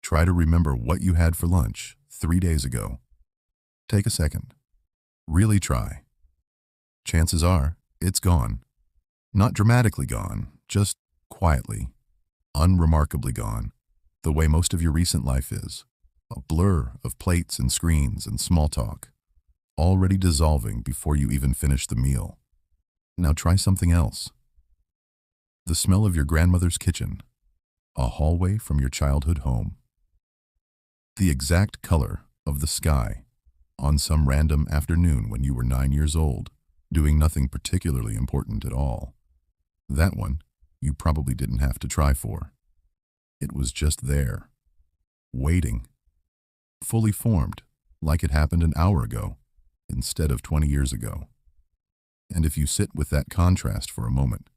Try to remember what you had for lunch 3 days ago. Take a second. Really try. Chances are, it's gone. Not dramatically gone, just quietly, unremarkably gone, the way most of your recent life is. A blur of plates and screens and small talk, already dissolving before you even finish the meal. Now try something else. The smell of your grandmother's kitchen, a hallway from your childhood home. The exact color of the sky on some random afternoon when you were 9 years old, doing nothing particularly important at all. That one you probably didn't have to try for. It was just there, waiting, fully formed, like it happened an hour ago instead of 20 years ago. And if you sit with that contrast for a moment,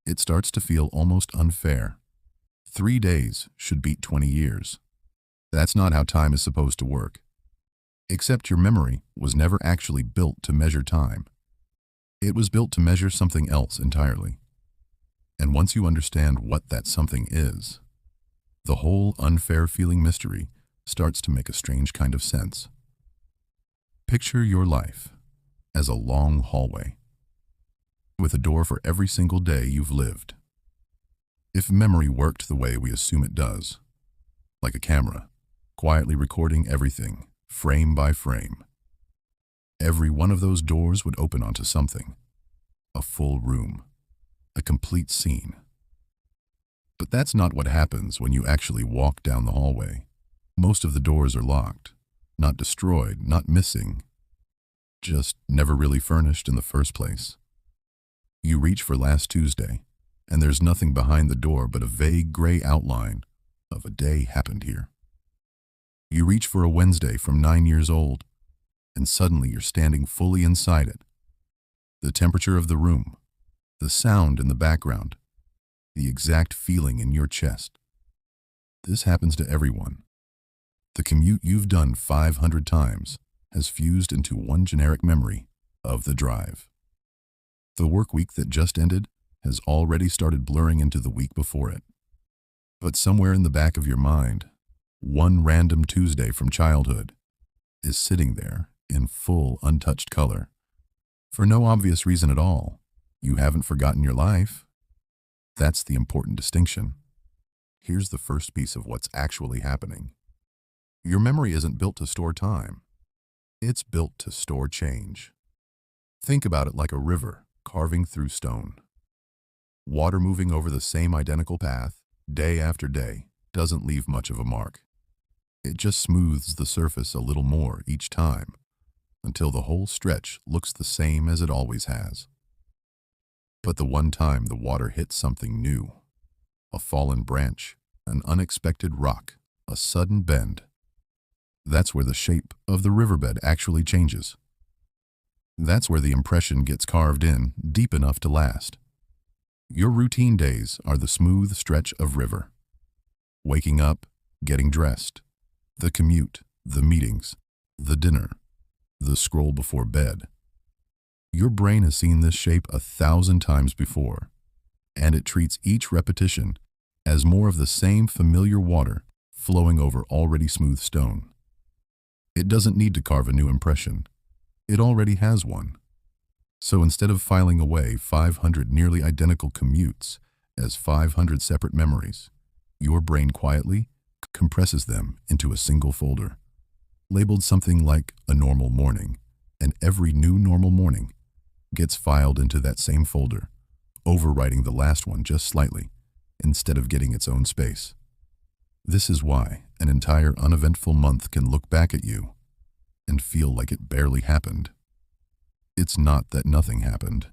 it starts to feel almost unfair. 3 days should beat 20 years. That's not how time is supposed to work. Except your memory was never actually built to measure time. It was built to measure something else entirely. And once you understand what that something is, the whole unfair feeling mystery starts to make a strange kind of sense. Picture your life as a long hallway, with a door for every single day you've lived. If memory worked the way we assume it does, like a camera, quietly recording everything, frame by frame, every one of those doors would open onto something, a full room, a complete scene. But that's not what happens when you actually walk down the hallway. Most of the doors are locked, not destroyed, not missing, just never really furnished in the first place. You reach for last Tuesday, and there's nothing behind the door but a vague gray outline of a day happened here. You reach for a Wednesday from 9 years old, and suddenly you're standing fully inside it. The temperature of the room, the sound in the background, the exact feeling in your chest. This happens to everyone. The commute you've done 500 times has fused into one generic memory of the drive. The work week that just ended has already started blurring into the week before it. But somewhere in the back of your mind, one random Tuesday from childhood is sitting there in full untouched color. For no obvious reason at all. You haven't forgotten your life. That's the important distinction. Here's the first piece of what's actually happening. Your memory isn't built to store time. It's built to store change. Think about it like a river carving through stone. Water moving over the same identical path, day after day, doesn't leave much of a mark. It just smooths the surface a little more each time, until the whole stretch looks the same as it always has. But the one time the water hits something new, a fallen branch, an unexpected rock, a sudden bend, that's where the shape of the riverbed actually changes. That's where the impression gets carved in deep enough to last. Your routine days are the smooth stretch of river. Waking up, getting dressed, the commute, the meetings, the dinner, the scroll before bed. Your brain has seen this shape 1,000 times before, and it treats each repetition as more of the same familiar water flowing over already smooth stone. It doesn't need to carve a new impression. It already has one. So instead of filing away 500 nearly identical commutes as 500 separate memories, your brain quietly compresses them into a single folder, labeled something like a normal morning, and every new normal morning gets filed into that same folder, overwriting the last one just slightly, instead of getting its own space. This is why an entire uneventful month can look back at you and feel like it barely happened. It's not that nothing happened.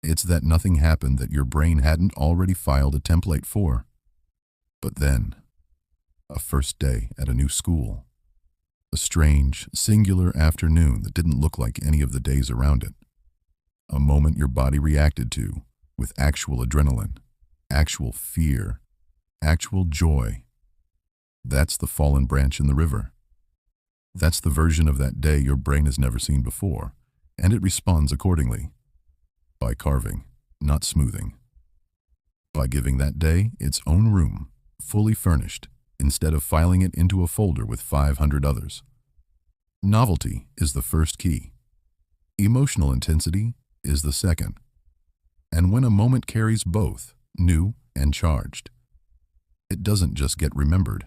It's that nothing happened that your brain hadn't already filed a template for. But then, a first day at a new school, a strange, singular afternoon that didn't look like any of the days around it, a moment your body reacted to with actual adrenaline, actual fear, actual joy. That's the fallen branch in the river. That's the version of that day your brain has never seen before, and it responds accordingly. By carving, not smoothing. By giving that day its own room, fully furnished, instead of filing it into a folder with 500 others. Novelty is the first key. Emotional intensity is the second. And when a moment carries both, new and charged, it doesn't just get remembered.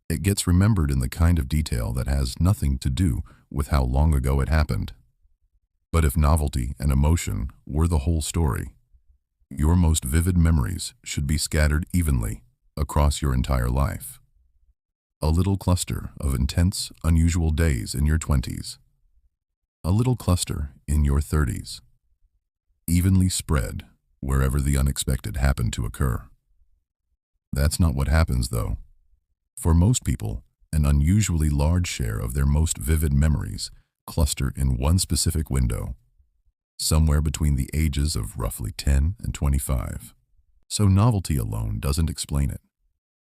It gets remembered in the kind of detail that has nothing to do with how long ago it happened. But if novelty and emotion were the whole story, your most vivid memories should be scattered evenly across your entire life. A little cluster of intense, unusual days in your 20s. A little cluster in your 30s. Evenly spread wherever the unexpected happened to occur. That's not what happens, though. For most people, an unusually large share of their most vivid memories cluster in one specific window, somewhere between the ages of roughly 10 and 25. So novelty alone doesn't explain it.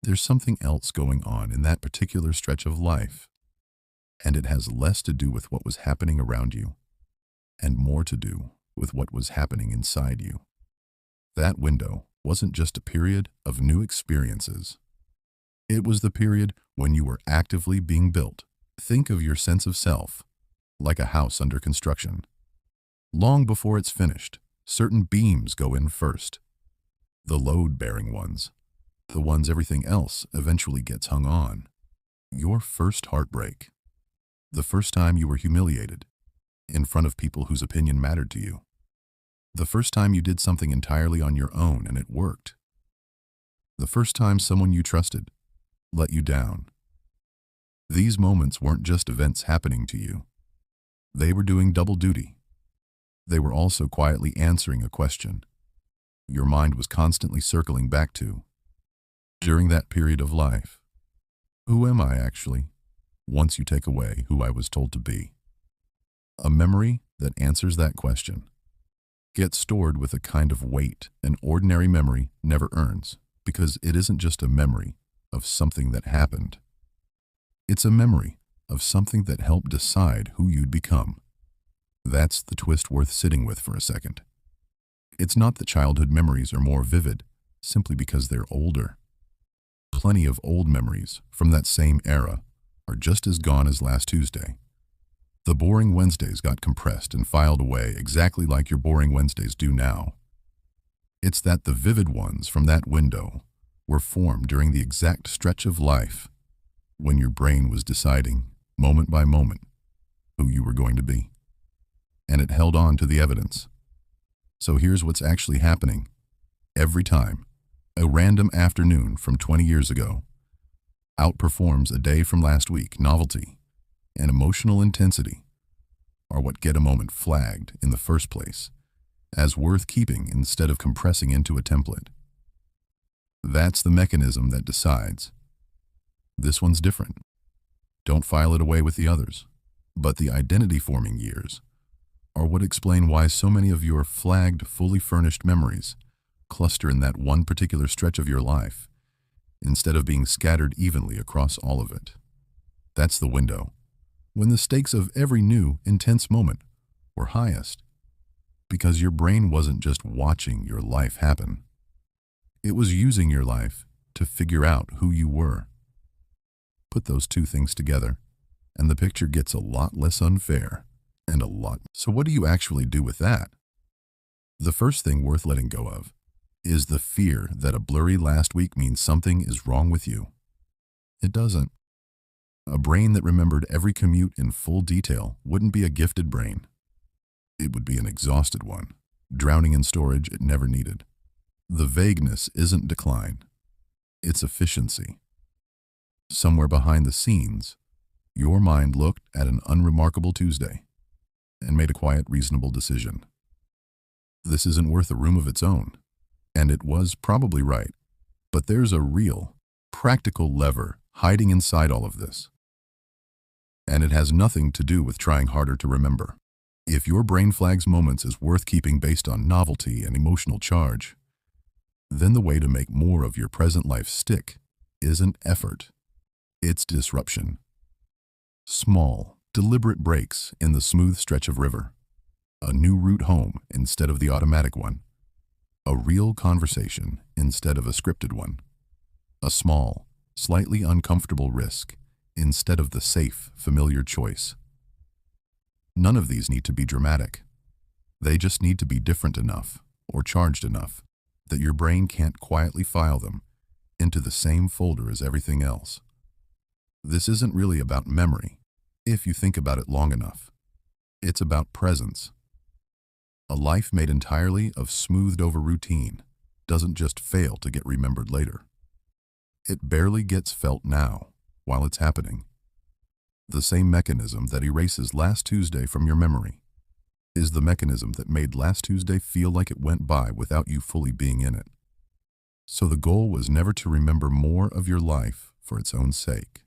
There's something else going on in that particular stretch of life, and it has less to do with what was happening around you, and more to do with what was happening inside you. That window wasn't just a period of new experiences. It was the period when you were actively being built. Think of your sense of self like a house under construction. Long before it's finished, certain beams go in first. The load-bearing ones. The ones everything else eventually gets hung on. Your first heartbreak. The first time you were humiliated in front of people whose opinion mattered to you. The first time you did something entirely on your own and it worked. The first time someone you trusted let you down. These moments weren't just events happening to you. They were doing double duty. They were also quietly answering a question your mind was constantly circling back to. During that period of life, who am I actually, once you take away who I was told to be? A memory that answers that question gets stored with a kind of weight an ordinary memory never earns, because it isn't just a memory of something that happened. It's a memory of something that helped decide who you'd become. That's the twist worth sitting with for a second. It's not that childhood memories are more vivid simply because they're older. Plenty of old memories from that same era are just as gone as last Tuesday. The boring Wednesdays got compressed and filed away exactly like your boring Wednesdays do now. It's that the vivid ones from that window were formed during the exact stretch of life when your brain was deciding, moment by moment, who you were going to be. And it held on to the evidence. So here's what's actually happening. Every time a random afternoon from 20 years ago outperforms a day from last week, novelty and emotional intensity are what get a moment flagged in the first place as worth keeping instead of compressing into a template. That's the mechanism that decides. This one's different. Don't file it away with the others. But the identity-forming years are what explain why so many of your flagged, fully furnished memories cluster in that one particular stretch of your life, instead of being scattered evenly across all of it. That's the window, when the stakes of every new, intense moment were highest, because your brain wasn't just watching your life happen. It was using your life to figure out who you were. Put those two things together, and the picture gets a lot less unfair and a lot. So what do you actually do with that? The first thing worth letting go of is the fear that a blurry last week means something is wrong with you. It doesn't. A brain that remembered every commute in full detail wouldn't be a gifted brain. It would be an exhausted one, drowning in storage it never needed. The vagueness isn't decline. It's efficiency. Somewhere behind the scenes, your mind looked at an unremarkable Tuesday and made a quiet, reasonable decision. This isn't worth a room of its own, and it was probably right. But there's a real, practical lever hiding inside all of this. And it has nothing to do with trying harder to remember. If your brain flags moments as worth keeping based on novelty and emotional charge, then the way to make more of your present life stick isn't effort. It's disruption. Small, deliberate breaks in the smooth stretch of river. A new route home instead of the automatic one. A real conversation instead of a scripted one. A small, slightly uncomfortable risk instead of the safe, familiar choice. None of these need to be dramatic. They just need to be different enough or charged enough that your brain can't quietly file them into the same folder as everything else. This isn't really about memory, if you think about it long enough. It's about presence. A life made entirely of smoothed-over routine doesn't just fail to get remembered later. It barely gets felt now, while it's happening. The same mechanism that erases last Tuesday from your memory is the mechanism that made last Tuesday feel like it went by without you fully being in it. So the goal was never to remember more of your life for its own sake.